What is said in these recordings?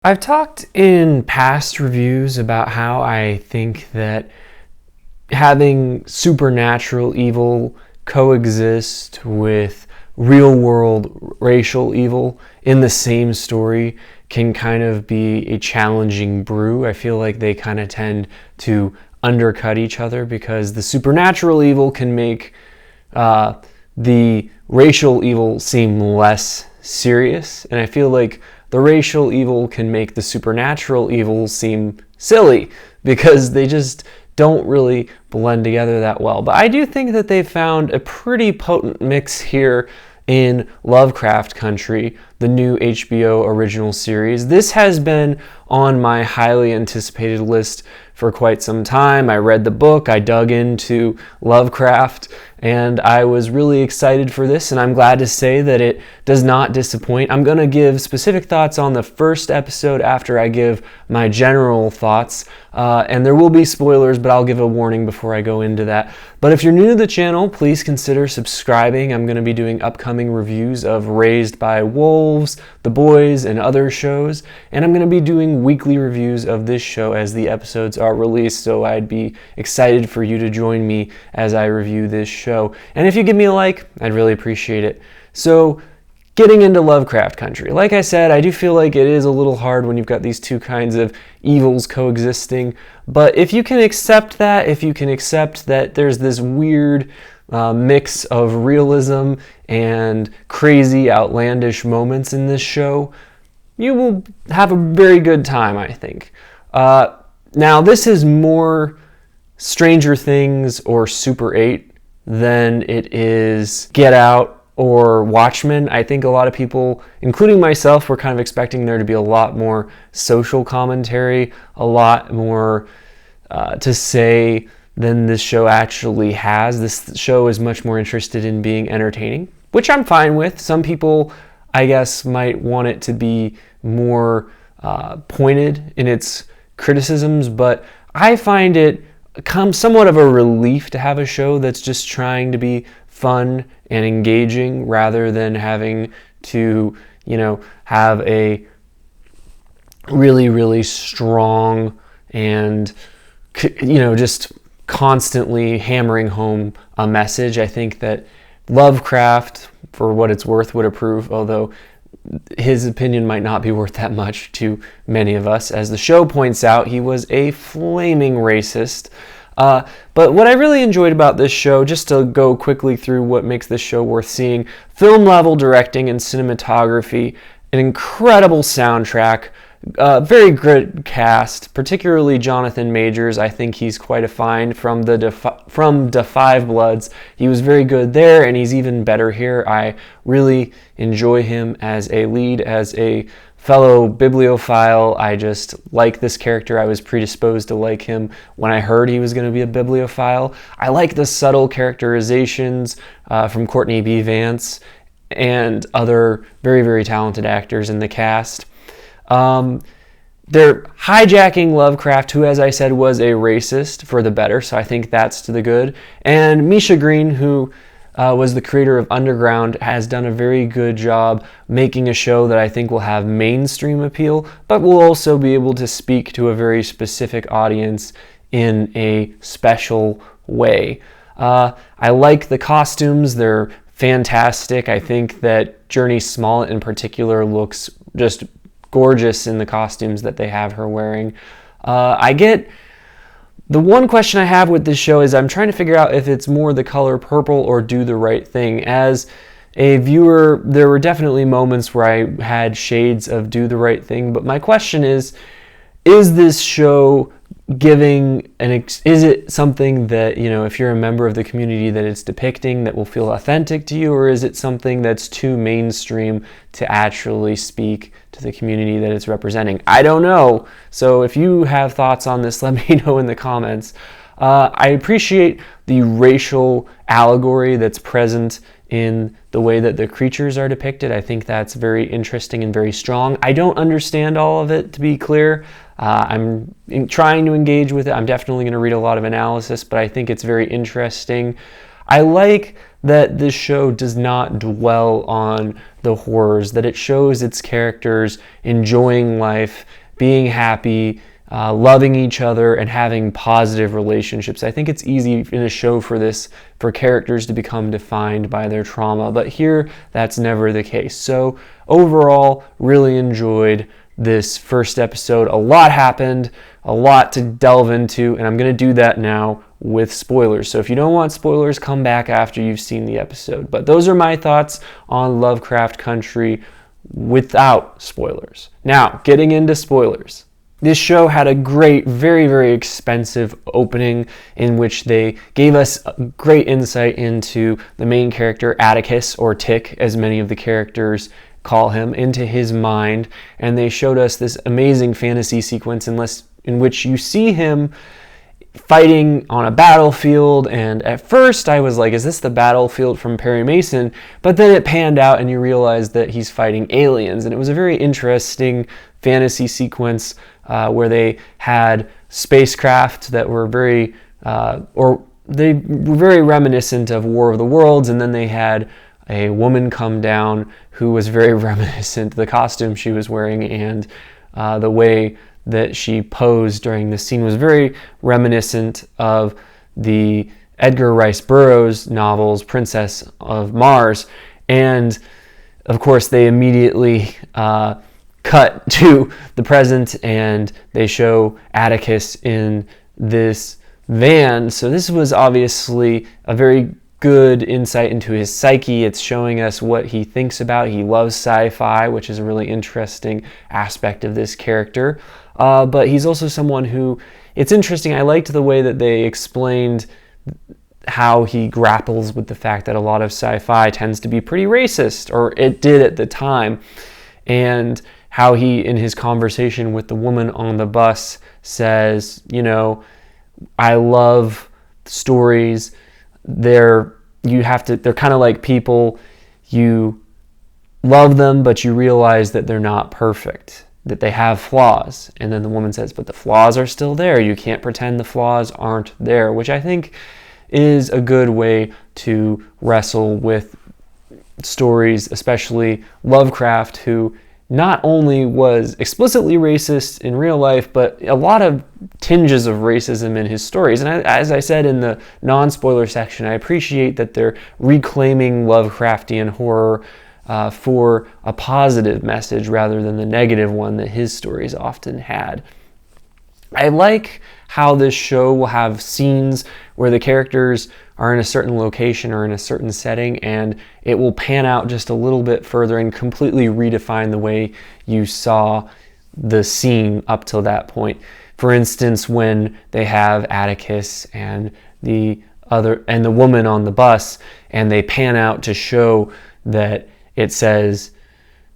I've talked in past reviews about how I think that having supernatural evil coexist with real world racial evil in the same story can kind of be a challenging brew. I feel like they kind of tend to undercut each other because the supernatural evil can make the racial evil seem less serious, and I feel like the racial evil can make the supernatural evil seem silly because they just don't really blend together that well. But I do think that they've found a pretty potent mix here in Lovecraft Country, the new HBO original series. This has been on my highly anticipated list for quite some time. I read the book, I dug into Lovecraft, and I was really excited for this, and I'm glad to say that it does not disappoint. I'm going to give specific thoughts on the first episode after I give my general thoughts, and there will be spoilers, but I'll give a warning before I go into that. But if you're new to the channel, please consider subscribing. I'm going to be doing upcoming reviews of Raised by Wolves, The Boys, and other shows, and I'm going to be doing weekly reviews of this show as the episodes are released, so I'd be excited for you to join me as I review this show. And if you give me a like, I'd really appreciate it. So, getting into Lovecraft Country. Like I said, I do feel like it is a little hard when you've got these two kinds of evils coexisting, but if you can accept that, if you can accept that there's this weird mix of realism and crazy, outlandish moments in this show, you will have a very good time, I think. Now, this is more Stranger Things or Super 8 than it is Get Out or Watchmen. I think a lot of people, including myself, were kind of expecting there to be a lot more social commentary, a lot more to say than this show actually has. This show is much more interested in being entertaining, which I'm fine with. Some people, I guess, might want it to be more pointed in its criticisms, but I find it somewhat of a relief to have a show that's just trying to be fun and engaging rather than having to, have a really, really strong and, just constantly hammering home a message. I think that Lovecraft, for what it's worth, would approve, although his opinion might not be worth that much to many of us. As the show points out, he was a flaming racist. But what I really enjoyed about this show, just to go quickly through what makes this show worth seeing: film level directing and cinematography, an incredible soundtrack, very good cast, particularly Jonathan Majors. I think he's quite a find from Da 5 Bloods. He was very good there, and he's even better here. I really enjoy him as a lead, as a fellow bibliophile. I just like this character. I was predisposed to like him when I heard he was going to be a bibliophile. I like the subtle characterizations from Courtney B. Vance and other very, very talented actors in the cast. They're hijacking Lovecraft, who, as I said, was a racist, for the better, so I think that's to the good. And Misha Green, who was the creator of Underground, has done a very good job making a show that I think will have mainstream appeal, but will also be able to speak to a very specific audience in a special way. I like the costumes. They're fantastic. I think that Jurnee Smollett in particular looks just gorgeous in the costumes that they have her wearing. The one question I have with this show is I'm trying to figure out if it's more the color purple or Do the Right Thing. As a viewer, there were definitely moments where I had shades of Do the Right Thing, but my question is this show is it something that, if you're a member of the community that it's depicting, that will feel authentic to you, or is it something that's too mainstream to actually speak to the community that it's representing? I don't know. So if you have thoughts on this, let me know in the comments. I appreciate the racial allegory that's present in the way that the creatures are depicted. I think that's very interesting and very strong. I don't understand all of it, to be clear. I'm trying to engage with it. I'm definitely going to read a lot of analysis, but I think it's very interesting. I like that this show does not dwell on the horrors, that it shows its characters enjoying life, being happy, loving each other, and having positive relationships. I think it's easy in a show for characters to become defined by their trauma, but here that's never the case. So overall, really enjoyed this first episode. A lot happened, a lot to delve into, and I'm going to do that now with spoilers. So if you don't want spoilers, come back after you've seen the episode. But those are my thoughts on Lovecraft Country without spoilers. Now, getting into spoilers. This show had a great, very, very expensive opening in which they gave us great insight into the main character, Atticus, or Tick, as many of the characters call him, into his mind, and they showed us this amazing fantasy sequence in which you see him fighting on a battlefield, and at first I was like, is this the battlefield from Perry Mason? But then it panned out and you realize that he's fighting aliens, and it was a very interesting fantasy sequence where they had spacecraft that were very reminiscent of War of the Worlds, and then they had a woman come down who was very reminiscent, the costume she was wearing and the way that she posed during the scene was very reminiscent of the Edgar Rice Burroughs novels, Princess of Mars. And of course, they immediately cut to the present and they show Atticus in this van. So this was obviously a very good insight into his psyche. It's showing us what he thinks about. He loves sci-fi, which is a really interesting aspect of this character. But he's also someone who, it's interesting, I liked the way that they explained how he grapples with the fact that a lot of sci-fi tends to be pretty racist, or it did at the time, and how he, in his conversation with the woman on the bus, says, you know, I love stories. They're kind of like people. You love them, but you realize that they're not perfect, that they have flaws. And then the woman says, but the flaws are still there. You can't pretend the flaws aren't there, which I think is a good way to wrestle with stories, especially Lovecraft, who not only was explicitly racist in real life, but a lot of tinges of racism in his stories. And as I said in the non-spoiler section, I appreciate that they're reclaiming Lovecraftian horror for a positive message rather than the negative one that his stories often had. I like how this show will have scenes where the characters are in a certain location or in a certain setting, and it will pan out just a little bit further and completely redefine the way you saw the scene up till that point. For instance, when they have Atticus and the woman on the bus, and they pan out to show that it says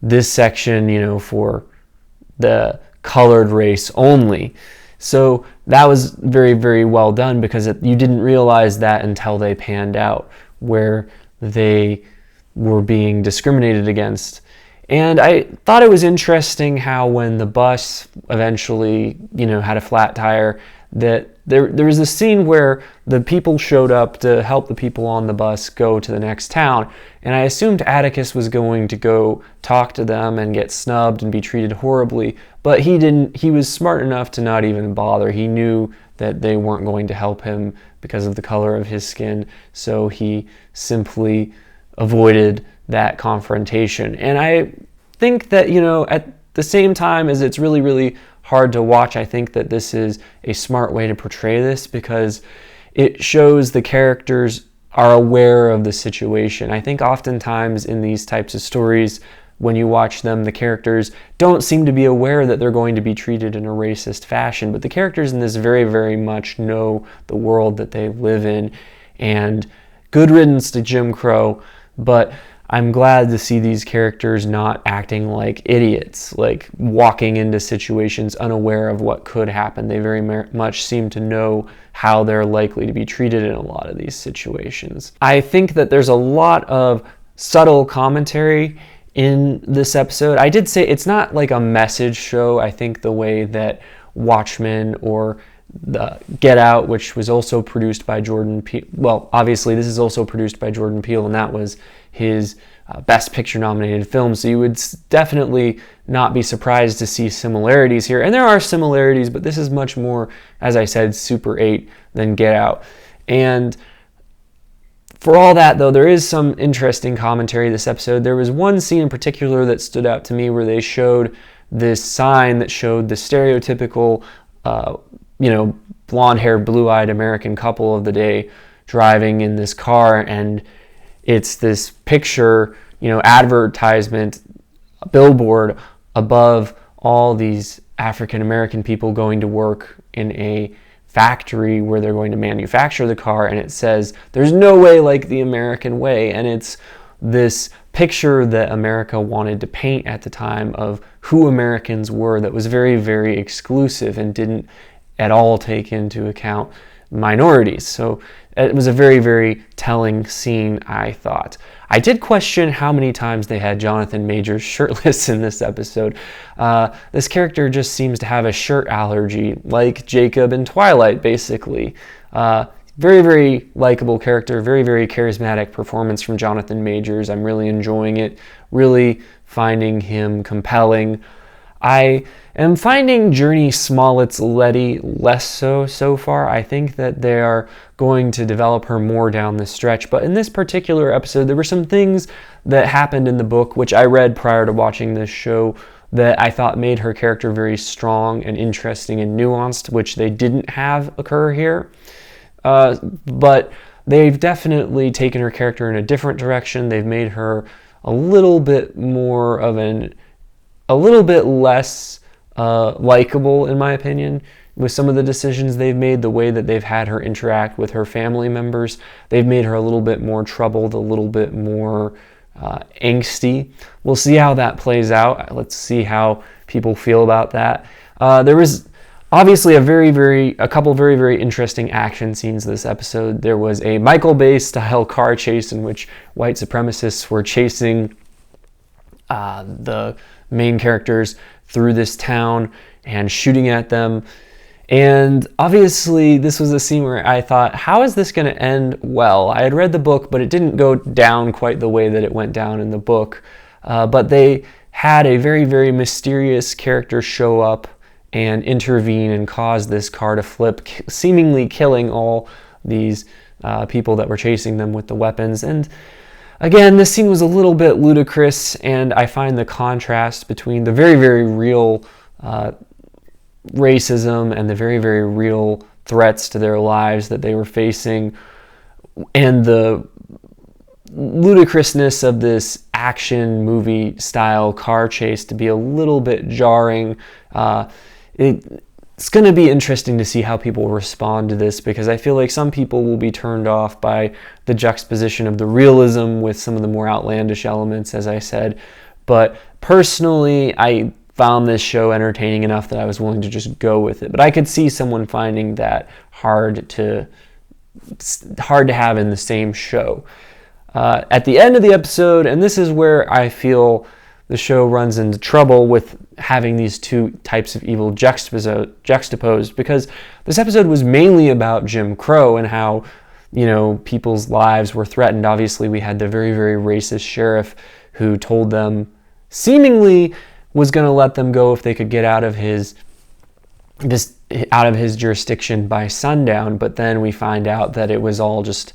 this section, you know, for the colored race only. So that was very, very well done, because you didn't realize that until they panned out where they were being discriminated against. And I thought it was interesting how when the bus eventually, you know, had a flat tire, that there was a scene where the people showed up to help the people on the bus go to the next town. And I assumed Atticus was going to go talk to them and get snubbed and be treated horribly. But he didn't. He was smart enough to not even bother. He knew that they weren't going to help him because of the color of his skin. So he simply avoided that confrontation. And I think that, you know, at the same time as it's really, really hard to watch, I think that this is a smart way to portray this, because it shows the characters are aware of the situation. I think oftentimes in these types of stories, when you watch them, the characters don't seem to be aware that they're going to be treated in a racist fashion, but the characters in this very, very much know the world that they live in. And good riddance to Jim Crow, but I'm glad to see these characters not acting like idiots, like walking into situations unaware of what could happen. They very much seem to know how they're likely to be treated in a lot of these situations. I think that there's a lot of subtle commentary in this episode. I did say it's not like a message show. I think the way that Watchmen or the Get Out, which was also produced by Jordan Peele. Well, obviously this is also produced by Jordan Peele, and that was his Best Picture nominated film. So you would definitely not be surprised to see similarities here. And there are similarities, but this is much more, as I said, Super 8 than Get Out. And for all that, though, there is some interesting commentary this episode. There was one scene in particular that stood out to me where they showed this sign that showed the stereotypical, blonde-haired, blue-eyed American couple of the day driving in this car, and it's this picture, advertisement, billboard above all these African-American people going to work in a factory where they're going to manufacture the car, and it says, "There's no way like the American way." And it's this picture that America wanted to paint at the time of who Americans were that was very, very exclusive and didn't at all take into account minorities. So it was a very, very telling scene, I thought. I did question how many times they had Jonathan Majors shirtless in this episode. This character just seems to have a shirt allergy, like Jacob in Twilight, basically. Very, very likable character, very, very charismatic performance from Jonathan Majors. I'm really enjoying it, really finding him compelling. I am finding Jurnee Smollett's Letty less so far. I think that they are going to develop her more down the stretch. But in this particular episode, there were some things that happened in the book, which I read prior to watching this show, that I thought made her character very strong and interesting and nuanced, which they didn't have occur here. But they've definitely taken her character in a different direction. They've made her a little bit more of a little bit less likable, in my opinion, with some of the decisions they've made, the way that they've had her interact with her family members. They've made her a little bit more troubled, a little bit more angsty. We'll see how that plays out. Let's see how people feel about that. There was obviously a couple very, very interesting action scenes this episode. There was a Michael Bay style car chase in which white supremacists were chasing the main characters through this town and shooting at them. And obviously this was a scene where I thought, how is this going to end well? I had read the book, but it didn't go down quite the way that it went down in the book. But they had a very, very mysterious character show up and intervene and cause this car to flip, seemingly killing all these people that were chasing them with the weapons. And again, this scene was a little bit ludicrous, and I find the contrast between the very, very real racism and the very, very real threats to their lives that they were facing and the ludicrousness of this action movie style car chase to be a little bit jarring. It's going to be interesting to see how people respond to this, because I feel like some people will be turned off by the juxtaposition of the realism with some of the more outlandish elements, as I said. But personally, I found this show entertaining enough that I was willing to just go with it. But I could see someone finding that hard to have in the same show. At the end of the episode, and this is where I feel the show runs into trouble with having these two types of evil juxtaposed, because this episode was mainly about Jim Crow and how, people's lives were threatened. Obviously, we had the very, very racist sheriff who told them seemingly was going to let them go if they could get out of his jurisdiction by sundown, but then we find out that it was all just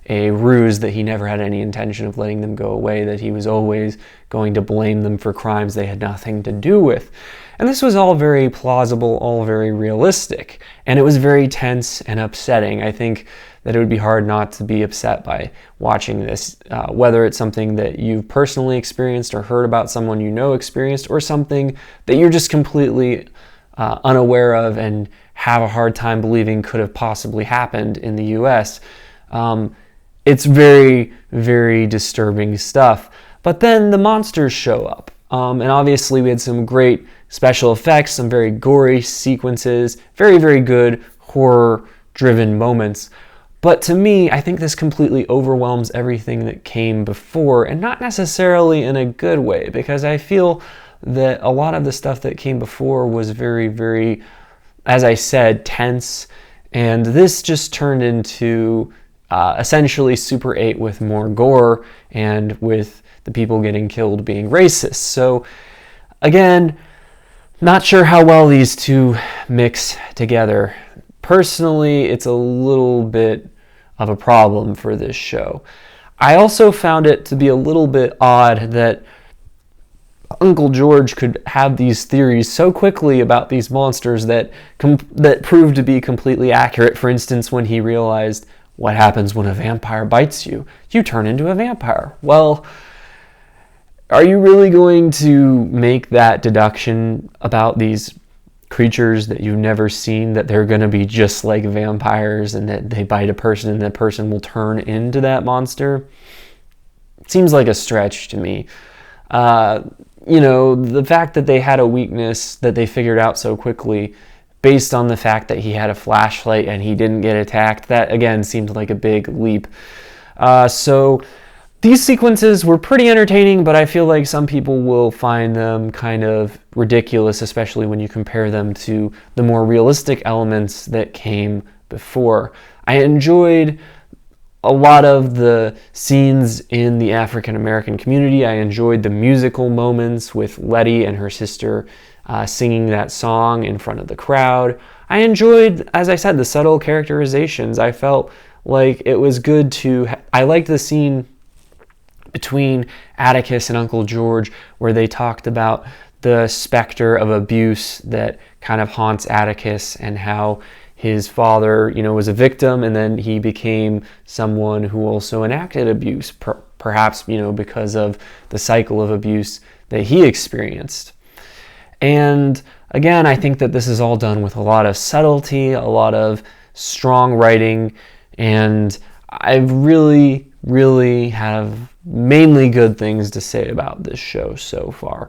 a ruse, that he never had any intention of letting them go away, that he was always going to blame them for crimes they had nothing to do with. And this was all very plausible, all very realistic, and it was very tense and upsetting. I think that it would be hard not to be upset by watching this, whether it's something that you've personally experienced or heard about someone experienced, or something that you're just completely unaware of and have a hard time believing could have possibly happened in the US. It's very, very disturbing stuff. But then the monsters show up. And obviously we had some great special effects, some very gory sequences, very, very good horror-driven moments. But to me, I think this completely overwhelms everything that came before, and not necessarily in a good way, because I feel that a lot of the stuff that came before was very, very as I said, tense, and this just turned into essentially Super 8 with more gore and with the people getting killed being racist. So again, not sure how well these two mix together. Personally, it's a little bit of a problem for this show. I also found it to be a little bit odd that Uncle George could have these theories so quickly about these monsters that proved to be completely accurate. For instance, when he realized what happens when a vampire bites you, you turn into a vampire. Well, are you really going to make that deduction about these creatures that you've never seen, that they're going to be just like vampires and that they bite a person and that person will turn into that monster? It seems like a stretch to me. The fact that they had a weakness that they figured out so quickly based on the fact that he had a flashlight and he didn't get attacked, that again seemed like a big leap. So these sequences were pretty entertaining, but I feel like some people will find them kind of ridiculous, especially when you compare them to the more realistic elements that came before. I enjoyed a lot of the scenes in the African American community. I enjoyed the musical moments with Letty and her sister singing that song in front of the crowd. I enjoyed, as I said, the subtle characterizations. I felt like it was good I liked the scene between Atticus and Uncle George where they talked about the specter of abuse that kind of haunts Atticus and how his father, was a victim, and then he became someone who also enacted abuse, perhaps, because of the cycle of abuse that he experienced. And again, I think that this is all done with a lot of subtlety, a lot of strong writing, and I really, really have mainly good things to say about this show so far.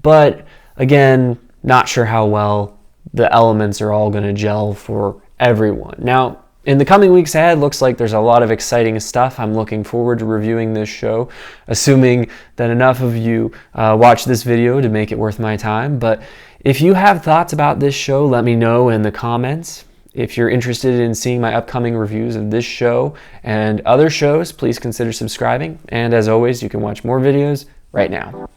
But again, not sure how well the elements are all going to gel for everyone. Now, in the coming weeks ahead, looks like there's a lot of exciting stuff. I'm looking forward to reviewing this show, assuming that enough of you watch this video to make it worth my time. But if you have thoughts about this show, let me know in the comments. If you're interested in seeing my upcoming reviews of this show and other shows, please consider subscribing. And as always, you can watch more videos right now.